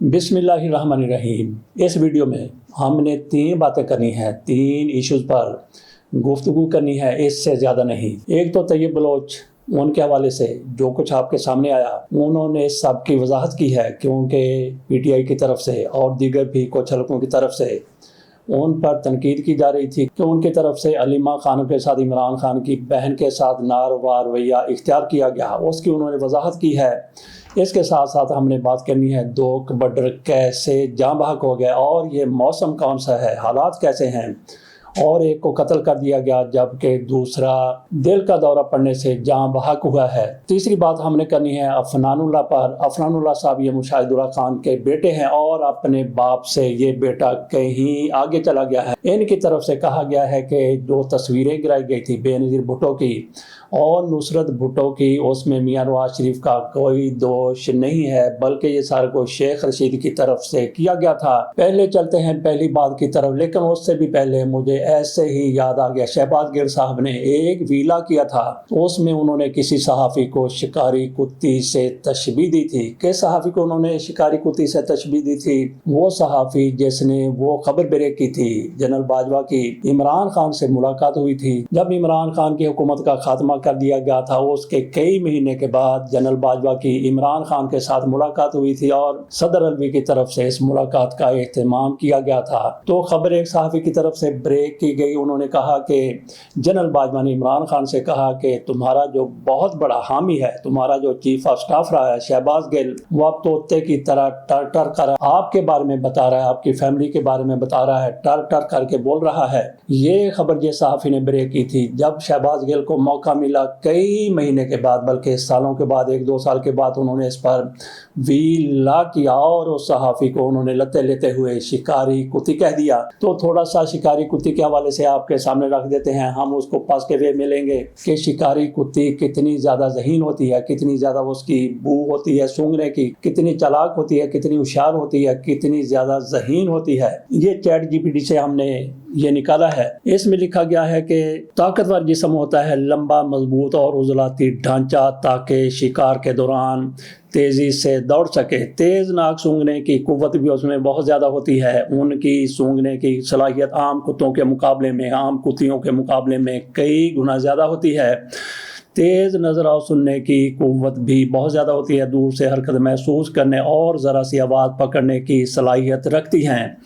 बिस्मिल्लाहिर्रहमानिर्रहीम। इस वीडियो में हमने 3 बातें करनी है, 3 इश्यूज़ पर गुफ्तगू करनी है, इससे ज़्यादा नहीं। एक तो तैयब बलोच, उनके हवाले से जो कुछ आपके सामने आया, उन्होंने सब की वजाहत की है क्योंकि पीटीआई की तरफ से और दीगर भी कुछ हलकों की तरफ से उन पर तनकीद की जा रही थी कि उनकी तरफ से अलीमा खान के साथ इमरान खान की बहन के साथ नारवा रवैया इख्तियार किया गया, उसकी उन्होंने वजाहत की है। इसके साथ साथ हमने बात करनी है 2 बॉर्डर कैसे जाँ बहक हो गए और ये मौसम कौन सा है, हालात कैसे हैं, और एक को कत्ल कर दिया गया जबकि दूसरा दिल का दौरा पड़ने से जाँ बहक हुआ है। तीसरी बात हमने करनी है अफनानुल्लाह पर। अफनानुल्लाह साहब ये मुशाहिदुल्लाह खान के बेटे हैं और अपने बाप से ये बेटा कहीं आगे चला गया है। इनकी तरफ से कहा गया है कि जो तस्वीरें गिराई गई थी बेनज़ीर भुट्टो की और नुसरत भुट्टो की, उसमें मियां नवाज शरीफ का कोई दोष नहीं है, बल्कि ये सारा को शेख रशीद की तरफ से किया गया था। पहले चलते हैं पहली बात की तरफ, लेकिन उससे भी पहले मुझे ऐसे ही याद आ गया, शहबाज गिल साहब ने एक वीला किया था, उसमें उन्होंने किसी सहाफ़ी को शिकारी कुत्ती से तशबीह दी थी। किस सहाफ़ी को उन्होंने शिकारी कुत्ती से तशबीह दी थी? वो सहाफ़ी जिसने वो खबर ब्रेक की थी जनरल बाजवा की, इमरान खान से मुलाकात हुई थी। जब इमरान खान की हुकूमत का खात्मा कर दिया गया था, उसके कई महीने के बाद जनरल बाजवा की इमरान खान के साथ मुलाकात हुई थी और सदर अलवी की तरफ से इस मुलाकात का एहतमाम किया गया था। तो खबर एक सहाफ़ी की तरफ से ब्रेक की गई, उन्होंने कहा कि जनरल बाजवा ने इमरान खान से कहा कि तुम्हारा जो बहुत बड़ा हामी है, तुम्हारा जो चीफ ऑफ स्टाफ रहा है शहबाज गिल, वो अब तोते की तरह टर टर कर आपके बारे में बता रहा है, आपकी फैमिली के बारे में बता रहा है, टर टर करके बोल रहा है। ये खबर जिस सहाफ़ी ने ब्रेक की थी, जब शहबाज गिल को मौका मिला कई महीने के बाद, बल्कि सालों के बाद, 1-2 साल के बाद, उन्होंने इस पर वीला किया और उस सहाफ़ी को उन्होंने लते लेते हुए शिकारी कुत्ती कह दिया। तो थोड़ा सा शिकारी कुत्ती के हवाले से आपके सामने रख देते हैं, हम उसको पास के वे मिलेंगे कि शिकारी कुत्ती कितनी ज़्यादा ज़हीन होती है, कितनी ज़्यादा उसकी बू होती है सूंघने की, कितनी चालाक होती है, कितनी होशियार होती है, कितनी ज़्यादा ज़हीन होती है। ये चैट जीपीटी से हमने ये निकाला है। इसमें लिखा गया है कि ताकतवर जिस्म होता है, लंबा, मजबूत और उजलाती ढांचा, ताकि शिकार के दौरान तेज़ी से दौड़ सके। तेज़ नाक सूंघने की कुव्वत भी उसमें बहुत ज़्यादा होती है। उनकी सूंघने की सलाहियत आम कुत्तों के मुकाबले में, आम कुत्तियों के मुकाबले में कई गुना ज़्यादा होती है। तेज़ नज़र और सुनने की कुव्वत भी बहुत ज़्यादा होती है। दूर से हरकत महसूस करने और ज़रा सी आवाज़ पकड़ने की सलाहियत रखती हैं।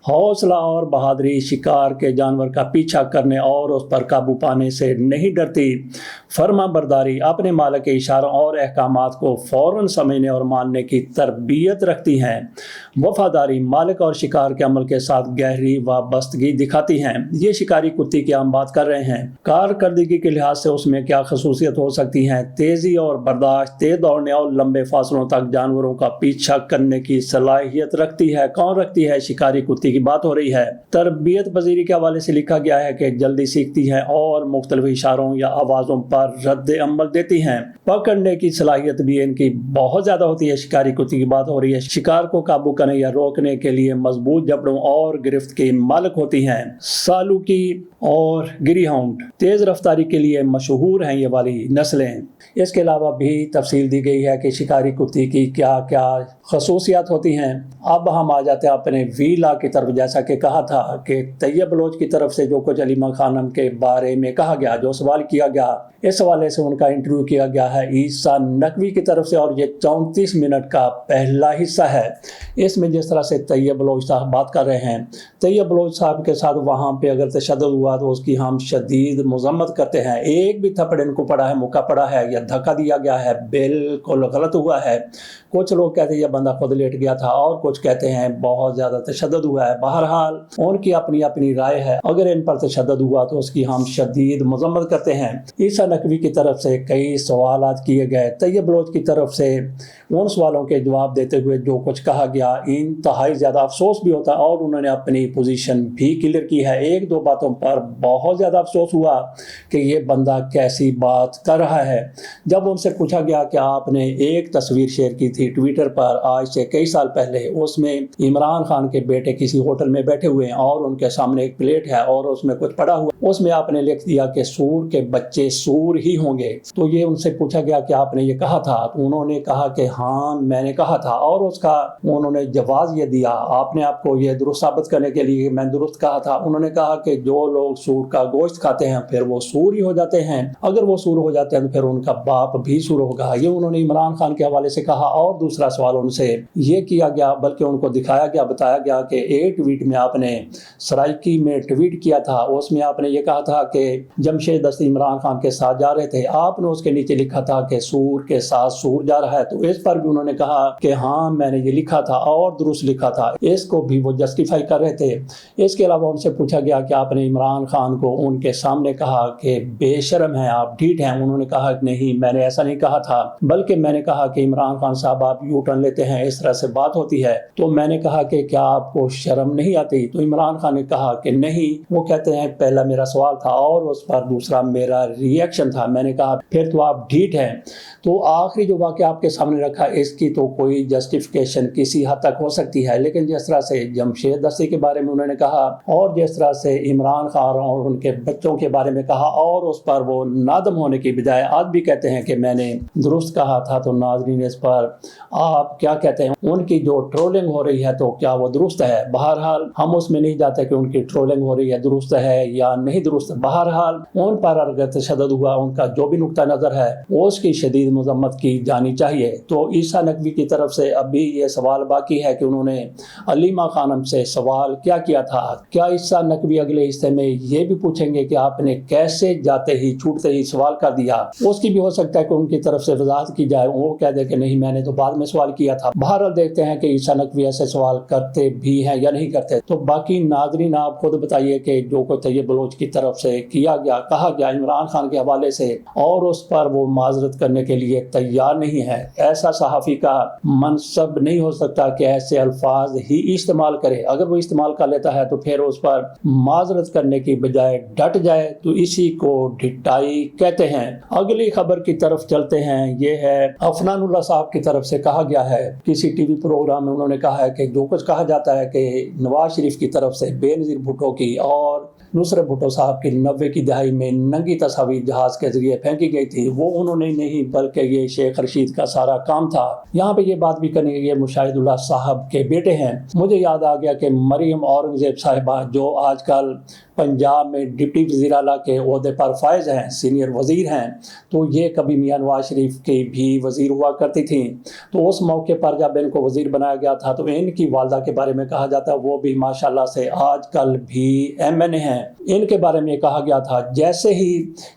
हौसला और बहादुरी, शिकार के जानवर का पीछा करने और उस पर काबू पाने से नहीं डरती। फर्मा बरदारी, अपने मालिक के इशारों और अहकामात को फ़ौरन समझने और मानने की तरबियत रखती हैं। वफादारी, मालिक और शिकार के अमल के साथ गहरी वाबस्तगी दिखाती हैं। ये शिकारी कुत्ती की हम बात कर रहे हैं। कारकर्दगी के लिहाज से उसमें क्या खसूसियत हो सकती हैं? तेज़ी और बर्दाश्त, तेज दौड़ने और लंबे फासलों तक जानवरों का पीछा करने की सलाहियत रखती है। कौन रखती है? शिकारी कुत्ती की बात हो रही है। तरबियत पजीरी के हवाले से लिखा गया है कि जल्दी सीखती हैं और मुख्तलिफ इशारों या आवाज़ों पर रद्द अमल देती हैं। पकड़ने की सलाहियत भी इनकी बहुत ज़्यादा होती है। शिकारी कुत्ती की बात हो रही है। शिकार को काबू करने या रोकने के लिए मजबूत जबड़ों और गिरफ्त की मालिक होती हैं। सालूकी और गिरी हाउंड तेज़ रफ्तारी के लिए मशहूर हैं ये वाली नस्लें। इसके अलावा भी तफसील दी गई है कि शिकारी कुत्ती की क्या क्या खसूसियात होती हैं। अब हम आ जाते हैं अपने वीला की तरफ। जैसा कि कहा था कि तैयब बलोच की तरफ से जो कुछ अलीमा खानम के बारे में कहा गया, जो सवाल किया गया, इस हवाले से उनका इंटरव्यू किया गया है ईसा नकवी की तरफ से और ये 34 मिनट का पहला हिस्सा है। इसमें जिस तरह से तैयब बलोच साहब बात कर रहे हैं, तैयब बलोच साहब के साथ वहाँ पे अगर तशद्दुद हुआ तो उसकी हम शदीद मजम्मत करते हैं। एक भी थप्पड़ इनको पड़ा है, मुक्का पड़ा है या धक्का दिया गया है, बिल्कुल गलत हुआ है। कुछ लोग कहते हैं यह बंदा खुद लेट गया था और कुछ कहते हैं बहुत ज़्यादा तशद्दुद हुआ है। बहरहाल उनकी अपनी अपनी राय है। अगर इन पर तशद्दुद हुआ तो उसकी हम शदीद मजम्मत करते हैं। ईसा नकवी की तरफ से कई सवालात किए गए। तैयब बलोच की तरफ से उन सवालों के जवाब देते हुए जो कुछ कहा गया, इंतहाई ज़्यादा अफसोस भी होता है और उन्होंने अपनी पोजीशन भी क्लियर की है। 1-2 बातों पर बहुत ज़्यादा अफसोस हुआ कि ये बंदा कैसी बात कर रहा है। जब उनसे पूछा गया कि आपने एक तस्वीर शेयर की थी ट्विटर पर आज से कई साल पहले, उसमें इमरान खान के बेटे किसी होटल में बैठे हुए हैं और उनके सामने एक प्लेट है और उसमें कुछ पड़ा हुआ, उसमें आपने लिख दिया कि सूर के बच्चे सूर सूर ही होंगे। तो ये उनसे पूछा गया कि आपने ये कहा था, तो उन्होंने कहा कि हाँ मैंने कहा था, और उसका उन्होंने जवाब ये दिया आपने आपको ये दुरुस्त साबित करने के लिए मैं दुरुस्त कहा था। उन्होंने कहा कि जो लोग सूर का गोश्त खाते हैं फिर वो सूर ही हो जाते हैं, अगर वो सूर हो जाते हैं तो फिर उनका बाप भी सूर होगा। ये उन्होंने इमरान खान के हवाले से कहा। और दूसरा सवाल उनसे ये किया गया, बल्कि उनको दिखाया गया, बताया गया कि एक ट्वीट में आपने सराइकी में ट्वीट किया था, उसमें आपने ये कहा था कि जमशेद दस्ती इमरान खान के साथ जा रहे थे, आपने उसके नीचे लिखा था कि सूर के साथ सूर जा रहा है। तो इस पर भी उन्होंने कहा कि हाँ मैंने ये लिखा था और दुरुस्त लिखा था, इसको भी वो जस्टिफाई कर रहे थे। इसके अलावा उनसे पूछा गया कि आपने इमरान खान को उनके सामने कहा कि बेशर्म है आप, ढीठ हैं, उन्होंने कहा कि नहीं मैंने ऐसा नहीं कहा था, बल्कि मैंने कहा कि इमरान खान साहब आप यू टर्न लेते हैं, इस तरह से बात होती है। तो मैंने कहा कि क्या आपको शर्म नहीं आती? तो इमरान खान ने कहा कि नहीं। वो कहते हैं पहला मेरा सवाल था और उस पर दूसरा मेरा रिएक्शन था। मैंने कहा फिर तो आप ढीठ हैं। तो आखिरी जो वाक़या आपके सामने रखा, इसकी तो कोई जस्टिफिकेशन किसी हद तक हो सकती है, लेकिन जिस तरह से जमशेद दस्ती के बारे में उन्होंने कहा और जिस तरह से इमरान खान और उनके बच्चों के बारे में कहा और उस पर वो नादम होने की बजाय आज भी कहते हैं कि मैंने दुरुस्त कहा था, तो नाज़रीन इस पर आप क्या कहते हैं? उनकी जो ट्रोलिंग हो रही है तो क्या वो दुरुस्त है? बहरहाल हम उसमें नहीं जाते कि उनकी ट्रोलिंग हो रही है दुरुस्त है या नहीं दुरुस्त। बहरहाल उन पर अगर तशद्दुद हुआ, उनका जो भी नुक्ता नज़र है उसकी शदीद मजम्मत की जानी चाहिए। तो ईसा नकवी की तरफ से अभी ये सवाल बाकी है कि उन्होंने अलीमा खानम से सवाल क्या किया था। क्या ईसा नकवी अगले हिस्से में ये भी पूछेंगे कि आपने कैसे जाते ही छूटते ही सवाल कर दिया? उसकी भी हो सकता है कि उनकी तरफ से वजाहत की जाए, वो कह दे कि नहीं मैंने तो बाद में सवाल किया था। बहरहाल देखते हैं कि ईसा नकवी ऐसे सवाल करते भी हैं या नहीं करते। तो बाकी नाजरीन आप खुद बताइए कि जो को तैयब बलोच की तरफ से किया गया, कहा गया इमरान खान के हवाले से, और उस पर वो माजरत करने के लिए तैयार नहीं है। ऐसा सहाफ़ी का मनसब नहीं हो सकता कि ऐसे अल्फाज ही इस्तेमाल करे। अगर वो इस्तेमाल कर लेता है तो फिर उस पर माजरत करने की बजाय डट जाए, तो इसी को ढिठाई कहते हैं। अगली खबर की तरफ चलते हैं। ये है अफनानुल्लाह साहब की तरफ से कहा गया है, किसी टीवी प्रोग्राम में उन्होंने कहा है कि जो कुछ कहा जाता है कि नवाज शरीफ की तरफ से बेनज़ीर भुट्टो की और नुसरत भुट्टो साहब की 90 की दहाई में नंगी तस्वीर जहाज के जरिए फेंकी गई थी, वो उन्होंने नहीं बल्कि ये शेख रशीद का सारा काम था। यहाँ पे ये बात भी करनी है, ये मुशाहिदुल्लाह साहब के बेटे हैं। मुझे याद आ गया कि मरियम औरंगजेब साहिबा जो आजकल पंजाब में डिप्टी वज़ीर आला के ओहदे पर फायज हैं, सीनियर वज़ीर हैं, तो ये कभी मियां नवाज शरीफ की भी वज़ीर हुआ करती थी। तो उस मौके पर जब इनको वज़ीर बनाया गया था तो इनकी वालदा के बारे में कहा जाता है वो भी माशाल्लाह से आजकल भी MNA हैं। इनके बारे में कहा गया था जैसे ही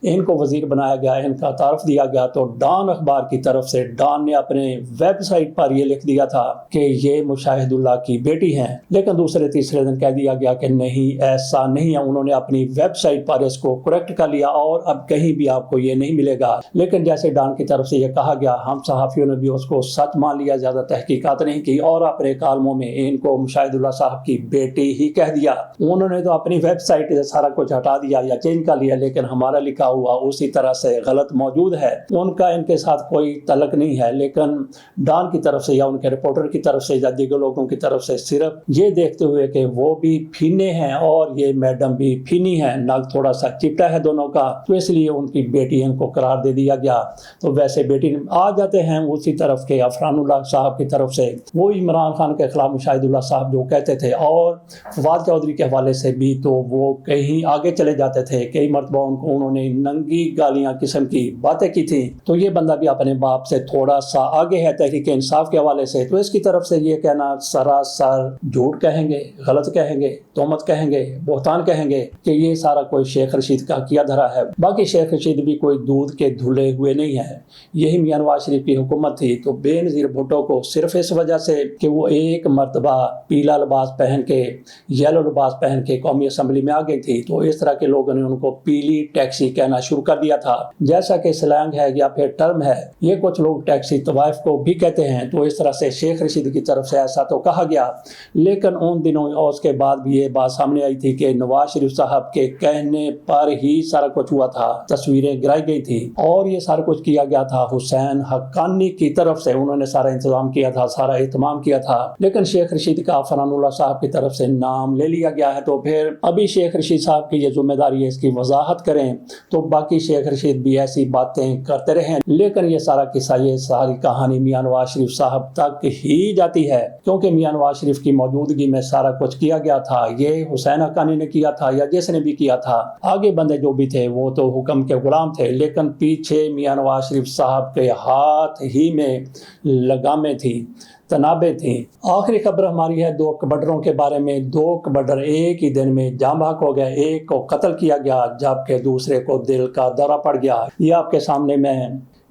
इनको वज़ीर बनाया गया, इनका तारफ़ दिया गया, तो डॉन अखबार की तरफ से डॉन ने अपने वेबसाइट पर ये लिख दिया था कि ये मुशाहिदुल्लाह की बेटी हैं। लेकिन दूसरे तीसरे दिन कह दिया गया कि नहीं ऐसा नहीं है। उन्होंने अपनी वेबसाइट पर इसको करेक्ट कर लिया और अब कहीं भी आपको ये नहीं मिलेगा। लेकिन जैसे डॉन की तरफ से ये कहा गया, हम सहाफ़ियों ने भी उसको सच मान लिया, ज़्यादा तहकीकात नहीं की और अपने कालमों में इनको मुशाहिदुल्लाह साहब की बेटी ही कह दिया। उन्होंने तो अपनी वेबसाइट से सारा कुछ हटा दिया या चेंज कर लिया, लेकिन हमारा लिखा हुआ उसी तरह से गलत मौजूद है। उनका इनके साथ कोई तलक नहीं है, लेकिन डॉन की तरफ से या उनके रिपोर्टर की तरफ से या दीगर लोगों की तरफ से सिर्फ ये देखते हुए कि वो भी फीने हैं और ये मैडम भी फीनी है, नाक थोड़ा सा चिपटा है दोनों का, तो इसलिए उनकी बेटी इनको करार दे दिया गया। तो वैसे बेटी आ जाते हैं उसी तरफ के अफरानुल्लाह साहब की तरफ से, वो इमरान खान के खिलाफ मुशाहिदुल्लाह साहब जो कहते थे, और फवाद चौधरी के हवाले से भी तो वो कहीं आगे चले जाते थे। कई मरतबा उनको उन्होंने नंगी गालियां किस्म की बातें की थी। तो ये बंदा भी अपने बाप से थोड़ा सा आगे है तहरीक इंसाफ के हवाले से। तो इसकी तरफ से ये कहना सरासर झूठ कहेंगे, गलत कहेंगे, तोहमत कहेंगे, बोहतान कहेंगे कि ये सारा कोई शेख रशीद का किया धरा है। बाकी शेख रशीद भी कोई दूध के धुले हुए नहीं है, यही मियां नवाज शरीफ की हुकूमत थी। तो बेनज़ीर भुट्टो को सिर्फ इस वजह से कि वो एक मरतबा पीला लिबास पहन के, येलो लिबास पहन के कौमी असम्बली में आ गई थी, तो इस तरह के लोगों ने उनको पीली टैक्सी कहना शुरू कर दिया था, जैसा कि स्लैंग है या फिर टर्म है। ये कुछ लोग टैक्सी तवाइफ को भी कहते हैं। तो इस तरह से शेख रशीद की तरफ से ऐसा तो कहा गया, लेकिन उन दिनों और उसके बाद भी ये बात सामने आई थी कि नवाज शरीफ साहब के कहने पर ही सारा कुछ हुआ था, तस्वीरें गिराई गई थी और ये सारा कुछ किया गया था हुसैन हक्कानी की तरफ से। उन्होंने सारा इंतजाम किया था, सारा एहतमाम किया था, लेकिन शेख रशीद का फरानुल्लाह साहब की तरफ से नाम ले लिया गया है। तो फिर अभी शेख رشید صاحب کی یہ ذمہ داری ہے اس کی وضاحت کریں، تو باقی شیخ رشید بھی ایسی باتیں کرتے رہیں، لیکن یہ سارا قصہ، یہ ساری کہانی میاں نواز شریف صاحب تک ہی جاتی ہے، کیونکہ میاں نواز شریف کی موجودگی میں سارا کچھ کیا گیا تھا۔ یہ حسین حقانی نے کیا تھا یا جس نے بھی کیا تھا، آگے بندے جو بھی تھے وہ تو حکم کے غلام تھے، لیکن پیچھے میاں نواز شریف صاحب کے ہاتھ ہی میں لگامیں تھیں، تنابیں تھیں۔ آخری خبر ہماری ہے 2 کبڈروں کے بارے میں۔ 2 کبڈر ایک ہی دن میں جاں بحق ہو گئے، ایک کو قتل کیا گیا جبکہ دوسرے کو دل کا دورہ پڑ گیا۔ یہ آپ کے سامنے میں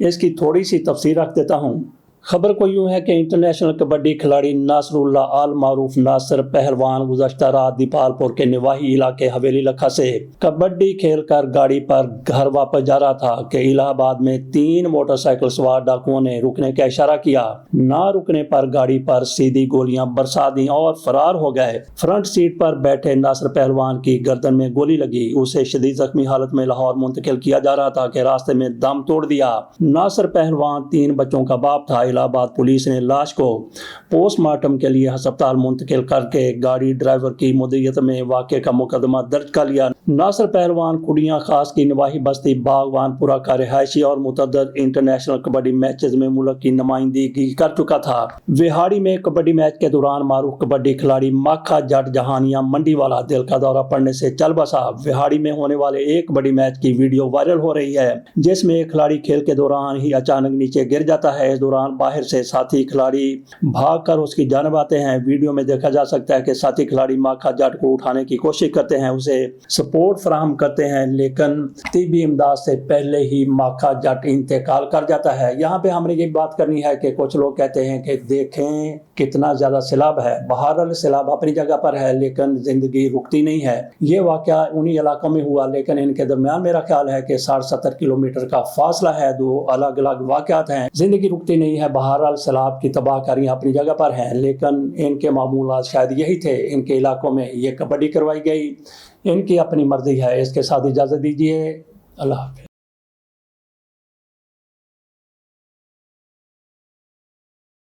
اس کی تھوڑی سی تفسیر رکھ دیتا ہوں۔ خبر کو یوں ہے کہ انٹرنیشنل کبڈی کھلاڑی ناصر اللہ آل معروف ناصر پہلوان گزشتہ رات دیپال پور کے نواحی علاقے حویلی لکھا سے کبڈی کھیل کر گاڑی پر گھر واپس جا رہا تھا کہ الہ آباد میں 3 موٹر سائیکل سوار ڈاکوؤں نے رکنے کا اشارہ کیا۔ نہ رکنے پر گاڑی پر سیدھی گولیاں برسا دیں اور فرار ہو گئے۔ فرنٹ سیٹ پر بیٹھے ناصر پہلوان کی گردن میں گولی لگی، اسے شدید زخمی حالت میں لاہور منتقل کیا جا رہا تھا کہ راستے میں دم توڑ دیا۔ ناصر پہلوان 3 بچوں کا باپ تھا۔ الہ آباد پولیس نے لاش کو پوسٹ مارٹم کے لیے ہسپتال منتقل کر کے گاڑی ڈرائیور کی مدیریت میں واقعے کا مقدمہ درج کر لیا۔ ناصر پہلوان کھڑیاں خاص کی نواحی بستی باغوان پورہ کا رہائشی اور متعدد انٹرنیشنل کبڈی میچز میں ملک کی نمائندگی کر چکا تھا۔ وہاڑی میں کبڈی میچ کے دوران معروف کبڈی کھلاڑی ماکھا جٹ جہانیاں منڈی والا دل کا دورہ پڑنے سے چل بسا۔ وہاڑی میں ہونے والے ایک کبڈی میچ کی ویڈیو وائرل ہو رہی ہے جس میں ایک کھلاڑی کھیل کے دوران ہی اچانک نیچے گر جاتا ہے۔ اس دوران باہر سے ساتھی کھلاڑی بھاگ کر اس کی جانب آتے ہیں۔ ویڈیو میں دیکھا جا سکتا ہے کہ ساتھی کھلاڑی ماکھا جٹ کو اٹھانے کی کوشش کرتے ہیں، اسے سپورٹ فراہم کرتے ہیں، لیکن طبی امداد سے پہلے ہی ماکھا جٹ انتقال کر جاتا ہے۔ یہاں پہ ہم نے یہ بات کرنی ہے کہ کچھ لوگ کہتے ہیں کہ دیکھیں کتنا زیادہ سیلاب ہے۔ بہرحال سیلاب اپنی جگہ پر ہے لیکن زندگی رکتی نہیں ہے۔ یہ واقعہ انہی علاقوں میں ہوا لیکن ان کے درمیان میرا خیال ہے کہ 60-70 کلومیٹر کا فاصلہ ہے، 2 الگ الگ واقعات ہیں۔ زندگی رکتی نہیں ہے۔ بہرحال سیلاب کی تباہ کاریاں اپنی جگہ پر ہیں لیکن ان کے معمولات شاید یہی تھے۔ ان کے علاقوں میں یہ کبڈی کروائی گئی، ان کی اپنی مرضی ہے۔ اس کے ساتھ اجازت دیجیے، اللہ حافظ۔